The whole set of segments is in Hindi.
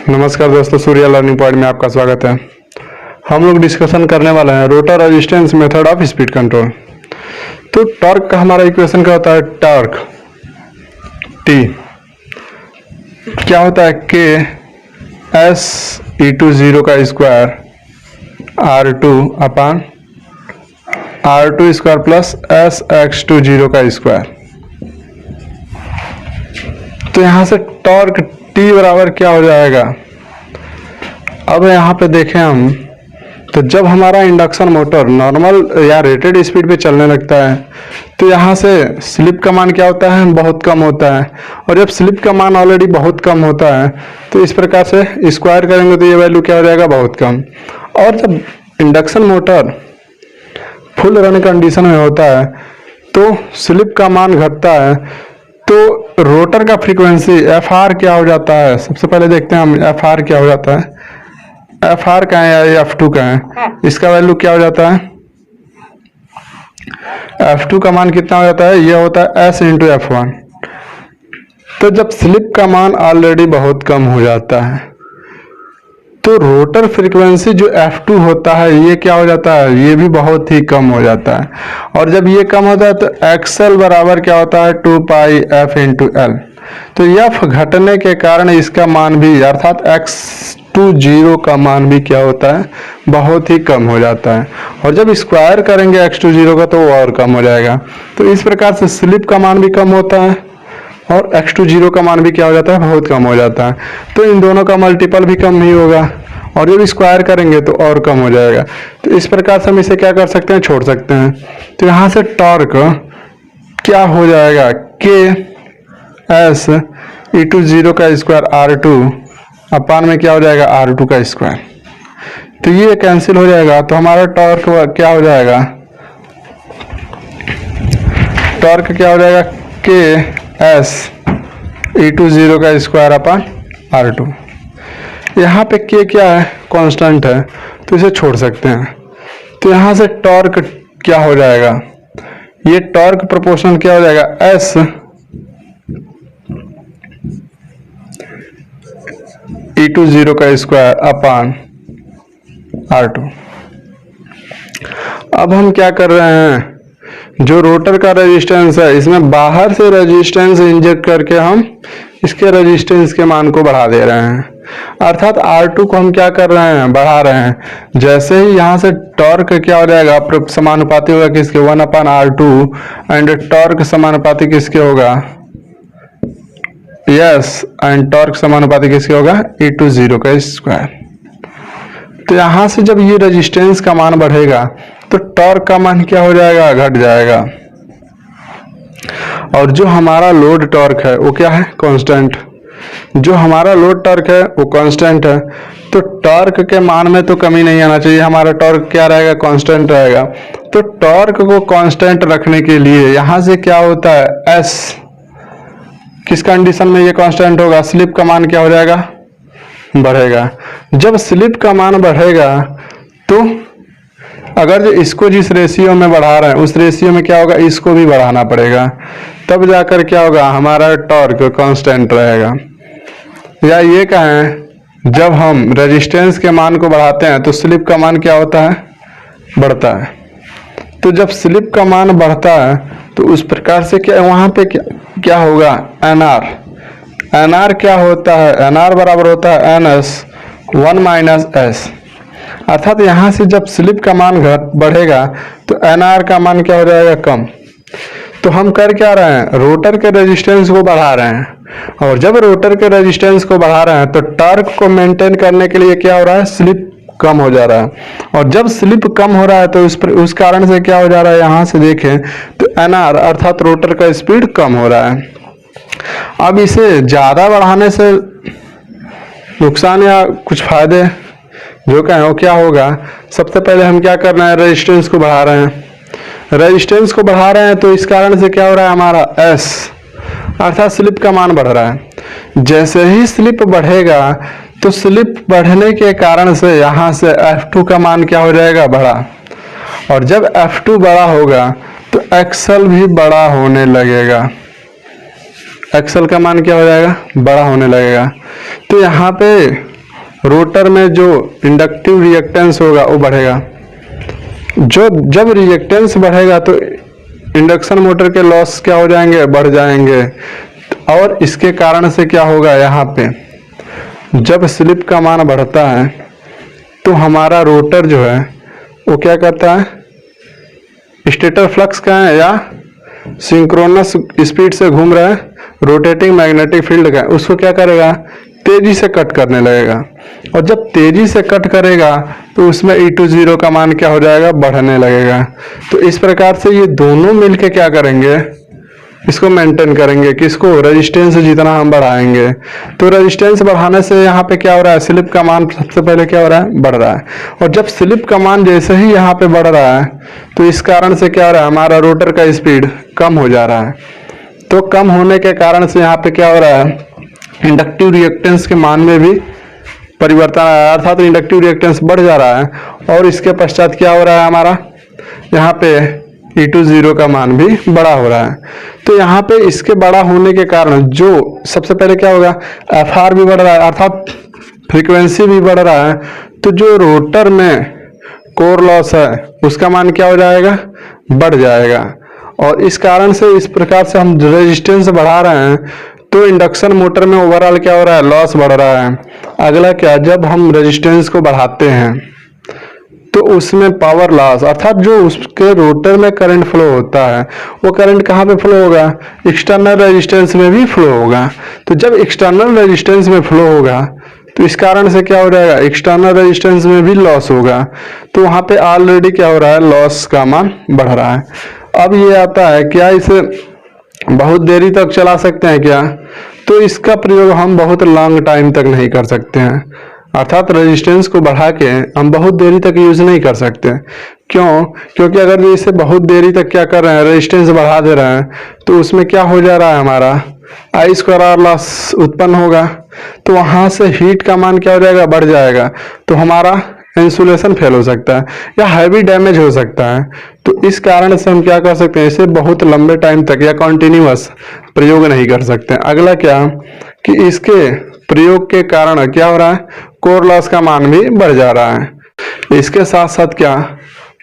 नमस्कार दोस्तों, सूर्या लर्निंग पॉइंट में आपका स्वागत है। हम लोग डिस्कशन करने वाले हैं rotor resistance method of speed control. तो टॉर्क का हमारा इक्वेशन क्या होता है? टॉर्क टी क्या होता है? K S E two zero का square R two upon R two square plus S X two zero का स्क्वायर। तो यहां से टॉर्क टी बराबर क्या हो जाएगा? अब यहाँ पे देखें हम, तो जब हमारा इंडक्शन मोटर नॉर्मल या रेटेड स्पीड पे चलने लगता है तो यहाँ से स्लिप का मान क्या होता है? बहुत कम होता है। और जब स्लिप का मान ऑलरेडी बहुत कम होता है तो इस प्रकार से स्क्वायर करेंगे तो ये वैल्यू क्या हो जाएगा? बहुत कम। और जब induction motor full run condition में होता है तो स्लिप का मान घटता है, तो रोटर का फ्रीक्वेंसी एफ आर क्या हो जाता है? सबसे पहले देखते हैं हम एफ आर क्या हो जाता है। एफ आर का है या एफ टू का है? इसका वैल्यू क्या हो जाता है? एफ टू का मान कितना हो जाता है? ये होता है एस इंटू एफ वन। तो जब स्लिप का मान ऑलरेडी बहुत कम हो जाता है तो रोटर फ्रीक्वेंसी जो F2 होता है ये क्या हो जाता है? ये भी बहुत ही कम हो जाता है। और जब ये कम होता है तो XL बराबर क्या होता है? 2 पाई F इंटू L। तो F घटने के कारण इसका मान भी अर्थात X2 जीरो का मान भी क्या होता है? बहुत ही कम हो जाता है। और जब स्क्वायर करेंगे X2 जीरो का तो वो और कम हो जाएगा। तो इस प्रकार से स्लिप का मान भी कम होता है और X2 जीरो का मान भी क्या हो जाता है? बहुत कम हो जाता है। तो इन दोनों का मल्टीपल भी कम नहीं होगा और जब स्क्वायर करेंगे तो और कम हो जाएगा। तो इस प्रकार से हम इसे क्या कर सकते हैं? छोड़ सकते हैं। तो यहाँ से टॉर्क क्या हो जाएगा? के एस ई टू जीरो का स्क्वायर आर टू अपान में क्या हो जाएगा? आर टू का स्क्वायर। तो ये कैंसिल हो जाएगा तो हमारा टॉर्क क्या हो जाएगा? टॉर्क क्या हो जाएगा? के एस ई टू जीरो का स्क्वायर अपान आर टू। यहाँ पे के क्या है? कांस्टेंट है, तो इसे छोड़ सकते हैं। तो यहाँ से टॉर्क क्या हो जाएगा? ये टॉर्क प्रोपोर्शनल क्या हो जाएगा? एस ई टू जीरो का स्क्वायर अपान आर टू। अब हम क्या कर रहे हैं? जो रोटर का रेजिस्टेंस है इसमें बाहर से रेजिस्टेंस इंजेक्ट करके हम इसके रेजिस्टेंस के मान को बढ़ा दे रहे हैं। अर्थात R2 को हम क्या कर रहे हैं? बढ़ा रहे हैं। जैसे ही यहाँ से टॉर्क क्या हो जाएगा? समानुपाती होगा किसके? 1 अपान R2 एंड टॉर्क समानुपाती किसके होगा? यस, एंड टॉर्क समानुपाती किसके होगा? ई टू जीरो का स्क्वायर। तो यहाँ से जब ये रेजिस्टेंस का मान बढ़ेगा तो टॉर्क का मान क्या हो जाएगा? घट जाएगा। और जो हमारा लोड टॉर्क है वो क्या है? कांस्टेंट। जो हमारा लोड टॉर्क है वो कांस्टेंट है, तो टॉर्क के मान में तो कमी नहीं आना चाहिए। हमारा टॉर्क क्या रहेगा? कांस्टेंट रहेगा। तो टॉर्क को कांस्टेंट रखने के लिए यहाँ से क्या होता है? एस किस कंडीशन में ये कांस्टेंट होगा? स्लिप का मान क्या हो जाएगा? बढ़ेगा। जब स्लिप का मान बढ़ेगा तो अगर जो इसको जिस रेशियो में बढ़ा रहे हैं उस रेशियो में क्या होगा? इसको भी बढ़ाना पड़ेगा, तब जाकर क्या होगा? हमारा टॉर्क कांस्टेंट रहेगा। या ये कहें जब हम रेजिस्टेंस के मान को बढ़ाते हैं तो स्लिप का मान क्या होता है? बढ़ता है। तो जब स्लिप का मान बढ़ता है तो उस प्रकार से क्या वहां पे क्या होगा? एन आर क्या होता है? एन आर बराबर होता है एन एस 1 माइनस एस। अर्थात यहाँ से जब स्लिप का मान बढ़ेगा तो एन आर का मान क्या हो जाएगा? कम। तो हम कर क्या रहे हैं? रोटर के रेजिस्टेंस को बढ़ा रहे हैं। और जब रोटर के रेजिस्टेंस को बढ़ा रहे हैं तो टॉर्क को मेंटेन करने के लिए क्या हो रहा है? स्लिप कम हो जा रहा है। और जब स्लिप कम हो रहा है तो उस कारण से क्या हो जा रहा है? यहाँ से देखें तो एन आर अर्थात रोटर का स्पीड कम हो रहा है। अब इसे ज्यादा बढ़ाने से नुकसान या कुछ फायदे जो कहें वो क्या होगा? सबसे पहले हम क्या कर रहे हैं? रेजिस्टेंस को बढ़ा रहे हैं। रेजिस्टेंस को बढ़ा रहे हैं तो इस कारण से क्या हो रहा है? हमारा एस अर्थात स्लिप का मान बढ़ रहा है। जैसे ही स्लिप बढ़ेगा तो स्लिप बढ़ने के कारण से यहाँ से F2 का मान क्या हो जाएगा? बढ़ा। और जब F2 बड़ा होगा तो XL भी बड़ा होने लगेगा। XL का मान क्या हो जाएगा? बड़ा होने लगेगा। तो यहाँ पे रोटर में जो इंडक्टिव रिएक्टेंस होगा वो बढ़ेगा। जब रिएक्टेंस बढ़ेगा तो इंडक्शन मोटर के लॉस क्या हो जाएंगे, बढ़ जाएंगे। और इसके कारण से क्या होगा, यहाँ पे जब स्लिप का मान बढ़ता है तो हमारा रोटर जो है वो क्या करता है, स्टेटर फ्लक्स का है या सिंक्रोनस स्पीड से घूम रहा है रोटेटिंग मैग्नेटिक फील्ड का, उसको क्या करेगा, तेजी से कट करने लगेगा। और जब तेजी से कट करेगा तो उसमें E20 का मान क्या हो जाएगा, बढ़ने लगेगा। तो इस प्रकार से ये दोनों मिलके क्या करेंगे, इसको मेंटेन करेंगे। किसको, रेजिस्टेंस जितना हम बढ़ाएंगे। तो रेजिस्टेंस बढ़ाने से यहाँ पे क्या हो रहा है, स्लिप का मान सबसे पहले क्या हो रहा है, बढ़ रहा है। और जब स्लिप का मान जैसे ही यहाँ पे बढ़ रहा है तो इस कारण से क्या हो रहा है, हमारा रोटर का स्पीड कम हो जा रहा है। तो कम होने के कारण से यहाँ पे क्या हो रहा है, इंडक्टिव रिएक्टेंस के मान में भी परिवर्तन आया, अर्थात इंडक्टिव रिएक्टेंस बढ़ जा रहा है। और इसके पश्चात क्या हो रहा है, हमारा यहाँ पे E20 का मान भी बड़ा हो रहा है। तो यहाँ पे इसके बड़ा होने के कारण जो सबसे पहले क्या होगा, FR भी बढ़ रहा है, अर्थात फ्रीक्वेंसी भी बढ़ रहा है। तो जो रोटर में कोर लॉस है उसका मान क्या हो जाएगा, बढ़ जाएगा। और इस कारण से इस प्रकार से हम रेजिस्टेंस बढ़ा रहे हैं तो इंडक्शन मोटर में ओवरऑल क्या हो रहा है, लॉस बढ़ रहा है। अगला क्या, जब हम रेजिस्टेंस को बढ़ाते हैं तो उसमें पावर लॉस, अर्थात जो उसके रोटर में करंट फ्लो होता है वो करंट कहाँ पे फ्लो होगा, एक्सटर्नल रेजिस्टेंस में भी फ्लो होगा। तो जब एक्सटर्नल रेजिस्टेंस में फ्लो होगा तो इस कारण से क्या हो जाएगा, एक्सटर्नल रेजिस्टेंस में भी लॉस होगा। तो वहाँ पे ऑलरेडी क्या हो रहा है, लॉस का मान बढ़ रहा है। अब ये आता है, क्या इसे बहुत देरी तक चला सकते हैं क्या, तो इसका प्रयोग हम बहुत लॉन्ग टाइम तक नहीं कर सकते हैं। अर्थात रेजिस्टेंस को बढ़ा के हम बहुत देरी तक यूज नहीं कर सकते। क्यों, क्योंकि अगर इसे बहुत देरी तक क्या कर रहे हैं, रेजिस्टेंस बढ़ा दे रहे हैं तो उसमें क्या हो जा रहा है, हमारा I² लॉस उत्पन्न होगा। तो वहां से हीट का मान क्या हो जाएगा, बढ़ जाएगा। तो हमारा इंसुलेशन फेल हो सकता है या हैवी डैमेज हो सकता है। तो इस कारण से हम क्या कर सकते हैं, इसे बहुत लंबे टाइम तक या कॉन्टिन्यूअस प्रयोग नहीं कर सकते। अगला क्या, कि इसके प्रयोग के कारण क्या हो रहा है, कोर लॉस का मान भी बढ़ जा रहा है। इसके साथ साथ क्या,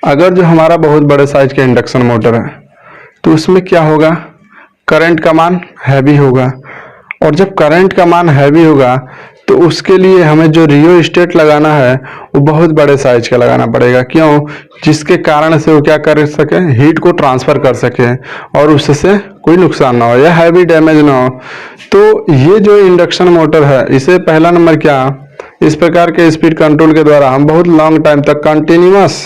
अगर जो हमारा बहुत बड़े साइज का इंडक्शन मोटर है तो उसमें क्या होगा, करंट का मान हैवी होगा। और जब करंट का मान हैवी होगा तो उसके लिए हमें जो रियोस्टेट लगाना है वो बहुत बड़े साइज का लगाना पड़ेगा। क्यों, जिसके कारण से वो क्या कर सके, हीट को ट्रांसफर कर सके और उससे कोई नुकसान ना हो या हैवी डैमेज ना हो। तो ये जो इंडक्शन मोटर है, इसे पहला नंबर क्या, इस प्रकार के स्पीड कंट्रोल के द्वारा हम बहुत लॉन्ग टाइम तक कंटिन्यूअस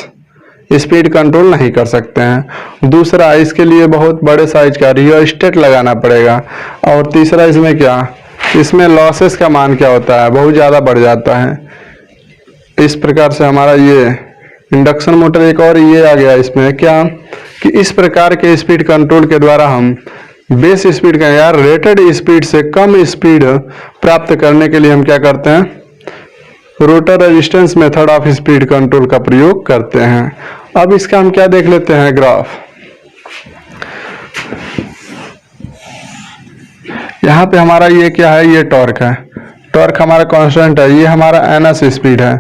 स्पीड कंट्रोल नहीं कर सकते हैं। दूसरा, इसके लिए बहुत बड़े साइज का रियोस्टेट लगाना पड़ेगा। और तीसरा, इसमें क्या, इसमें लॉसेस का मान क्या होता है, बहुत ज़्यादा बढ़ जाता है। इस प्रकार से हमारा ये इंडक्शन मोटर, एक और ये आ गया इसमें क्या, कि इस प्रकार के स्पीड कंट्रोल के द्वारा हम बेस स्पीड का या रेटेड स्पीड से कम स्पीड प्राप्त करने के लिए हम क्या करते हैं, rotor resistance method of speed control का प्रयोग करते हैं। अब इसका हम क्या देख लेते हैं, ग्राफ। यहाँ पे हमारा ये क्या है, ये टॉर्क है। टॉर्क हमारा कांस्टेंट है, ये हमारा NS स्पीड है।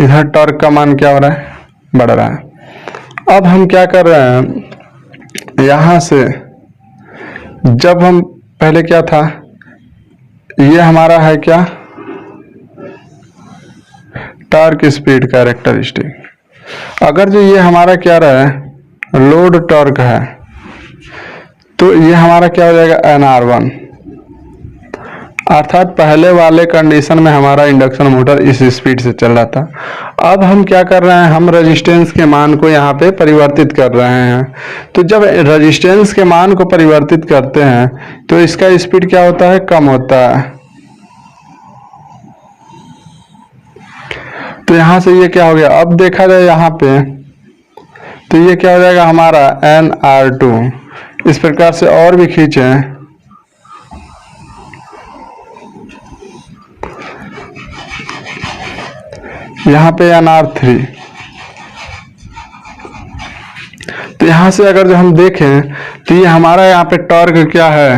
इधर टॉर्क का मान क्या हो रहा है, बढ़ रहा है। अब हम क्या कर रहे हैं, यहाँ से जब हम पहले क्या था, ये हमारा है क्या, टॉर्क स्पीड कैरेक्टरिस्टिक। अगर जो ये हमारा क्या रहा है, लोड टॉर्क है, तो ये हमारा क्या हो जाएगा, NR1। अर्थात पहले वाले कंडीशन में हमारा इंडक्शन मोटर इस स्पीड से चल रहा था। अब हम क्या कर रहे हैं, हम रेजिस्टेंस के मान को यहाँ पे परिवर्तित कर रहे हैं। तो जब रेजिस्टेंस के मान को परिवर्तित करते हैं तो इसका स्पीड क्या होता है, कम होता है। तो यहाँ से ये क्या हो गया, अब देखा जाए यहाँ पे तो ये क्या हो जाएगा हमारा NR2। इस प्रकार से और भी खींचे, यहाँ पे NR3। तो यहाँ से अगर जो हम देखें तो ये हमारा यहाँ पे टॉर्क क्या है,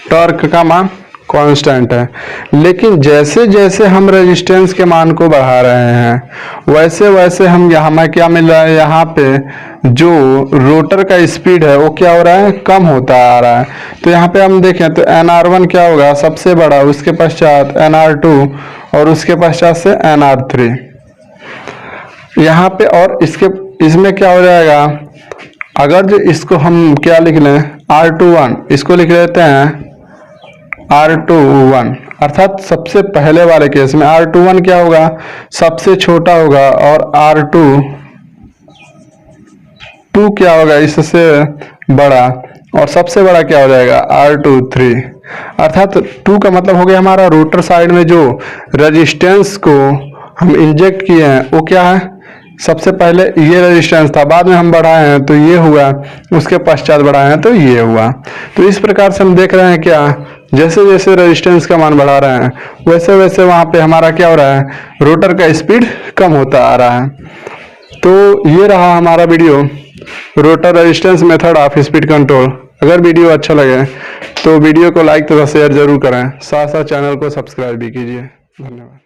टॉर्क का मान कांस्टेंट है। लेकिन जैसे जैसे हम रेजिस्टेंस के मान को बढ़ा रहे हैं वैसे वैसे हम हमें क्या मिल रहा है, यहाँ पे जो रोटर का स्पीड है वो क्या हो रहा है, कम होता आ रहा है। तो यहाँ पे हम देखें तो NR1 क्या होगा सबसे बड़ा, उसके पश्चात NR2 और उसके पश्चात से NR3 यहाँ पे। और इसमें क्या हो जाएगा, अगर जो इसको हम क्या लिख लें R21, इसको लिख लेते हैं R21, अर्थात सबसे पहले वाले केस में R21 क्या होगा, सबसे छोटा होगा और R22 क्या होगा, इससे बड़ा, और सबसे बड़ा क्या हो जाएगा R23। अर्थात 2 का मतलब हो गया हमारा रोटर साइड में जो रेजिस्टेंस को हम इंजेक्ट किए हैं वो क्या है, सबसे पहले ये रेजिस्टेंस था, बाद में हम बढ़ाए हैं तो ये हुआ, उसके पश्चात बढ़ाए हैं तो ये हुआ। तो इस प्रकार से हम देख रहे हैं क्या, जैसे जैसे रेजिस्टेंस का मान बढ़ा रहे हैं वैसे वैसे वहाँ पे हमारा क्या हो रहा है, रोटर का स्पीड कम होता आ रहा है। तो ये रहा हमारा video, rotor resistance method of speed control. अगर वीडियो अच्छा लगे तो वीडियो को लाइक तथा शेयर जरूर करें, साथ साथ चैनल को सब्सक्राइब भी कीजिए। धन्यवाद।